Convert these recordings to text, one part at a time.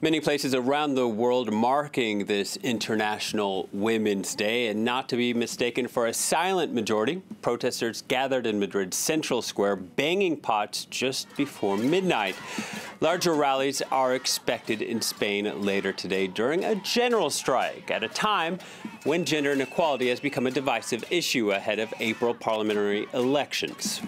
Many places around the world marking this International Women's Day, and not to be mistaken for a silent majority. Protesters gathered in Madrid's Central Square, banging pots just before midnight. Larger rallies are expected in Spain later today during a general strike, at a time when gender inequality has become a divisive issue ahead of April parliamentary elections.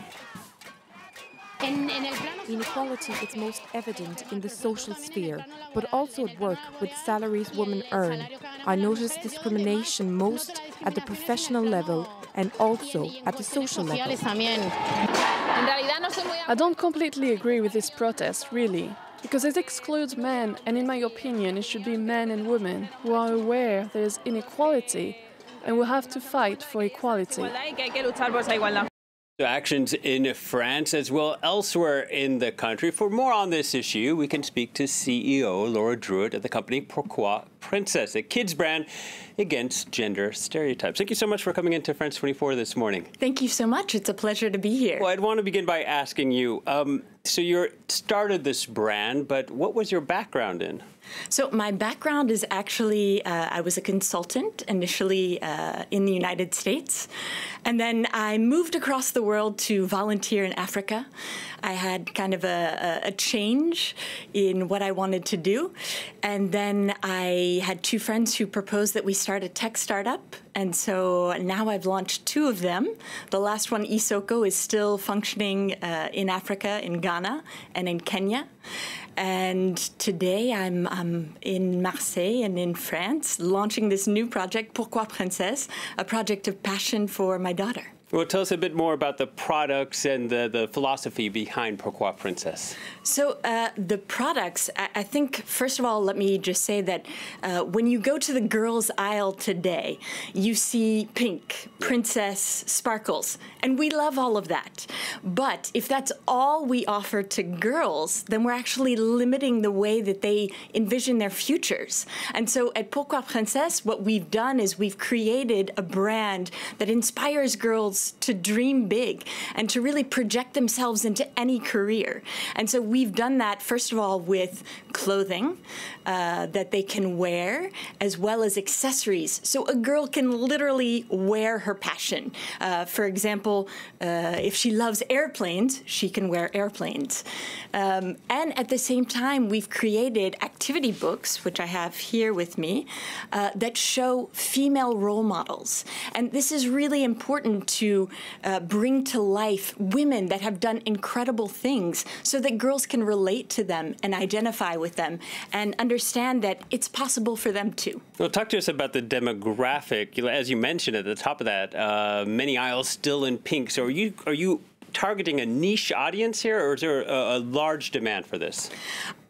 Inequality is most evident in the social sphere, but also at work with salaries women earn. I notice discrimination most at the professional level and also at the social level. I don't completely agree with this protest, really, because it excludes men, and in my opinion, it should be men and women who are aware there is inequality and will have to fight for equality. Actions in France as well elsewhere in the country. For more on this issue, we can speak to CEO Laura Drewett at the company Pourquoi, PRINCESSE, a kids brand against gender stereotypes. Thank you so much for coming into France 24 this morning. Thank you so much. It's a pleasure to be here. Well, I'd want to begin by asking you, so you started this brand, but what was your background in? So my background is actually, I was a consultant initially in the United States, and then I moved across the world to volunteer in Africa. I had kind of a change in what I wanted to do, and then I had two friends who proposed that we start a tech startup, and so now I've launched two of them. The last one, Isoko, is still functioning in Africa, in Ghana, and in Kenya. And today I'm in Marseille and in France, launching this new project, Pourquoi, PRINCESSE, a project of passion for my daughter. Well, tell us a bit more about the products and the philosophy behind Pourquoi, PRINCESSE. So the products, I think, first of all, let me just say that when you go to the girls' aisle today, you see pink, princess, sparkles, and we love all of that. But if that's all we offer to girls, then we're actually limiting the way that they envision their futures. And so at Pourquoi, PRINCESSE, what we've done is we've created a brand that inspires girls to dream big and to really project themselves into any career. And so we've done that, first of all, with clothing that they can wear, as well as accessories. So a girl can literally wear her passion. For example, if she loves airplanes, she can wear airplanes. And at the same time, we've created activity books, which I have here with me, that show female role models. And this is really important to bring to life women that have done incredible things so that girls can relate to them and identify with them and understand that it's possible for them too. Well, talk to us about the demographic. As you mentioned at the top of that, many aisles still in pink. So are you targeting a niche audience here, or is there a large demand for this?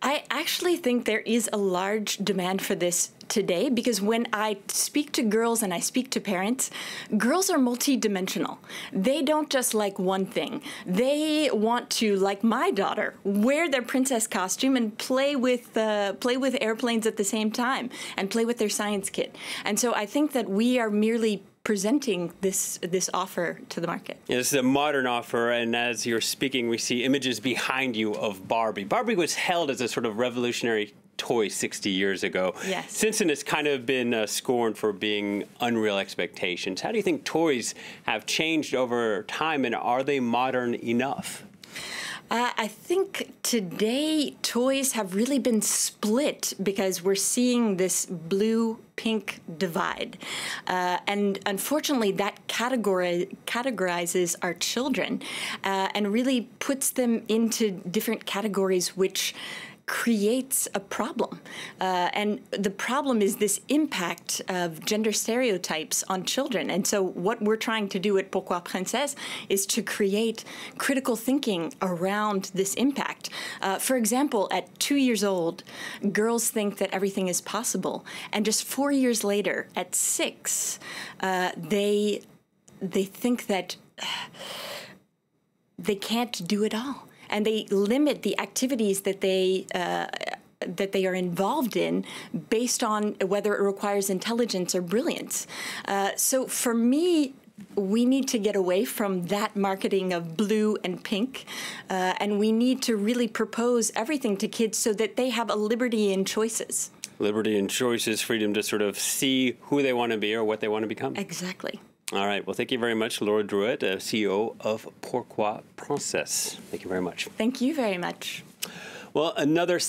I actually think there is a large demand for this today, because when I speak to girls and I speak to parents, girls are multidimensional. They don't just like one thing. They want to, like my daughter, wear their princess costume and play with airplanes at the same time and play with their science kit. And so I think that we are merely presenting this offer to the market. Yeah, this is a modern offer, and as you're speaking, we see images behind you of Barbie. Barbie was held as a sort of revolutionary toy 60 years ago. Yes. Since then, it's kind of been scorned for being unreal expectations. How do you think toys have changed over time, and are they modern enough? I think today toys have really been split because we're seeing this blue-pink divide. And unfortunately, that categorizes our children and really puts them into different categories, which creates a problem. And the problem is this impact of gender stereotypes on children. And so what we're trying to do at Pourquoi, PRINCESSE is to create critical thinking around this impact. For example, at 2 years old, girls think that everything is possible. And just 4 years later, at 6, they think that they can't do it all. And they limit the activities that they are involved in based on whether it requires intelligence or brilliance. So for me, we need to get away from that marketing of blue and pink, and we need to really propose everything to kids so that they have a liberty in choices. Liberty and choices, freedom to sort of see who they want to be or what they want to become. Exactly. All right. Well, thank you very much, Laura Drewett, CEO of Pourquoi, PRINCESSE. Thank you very much. Thank you very much. Well, another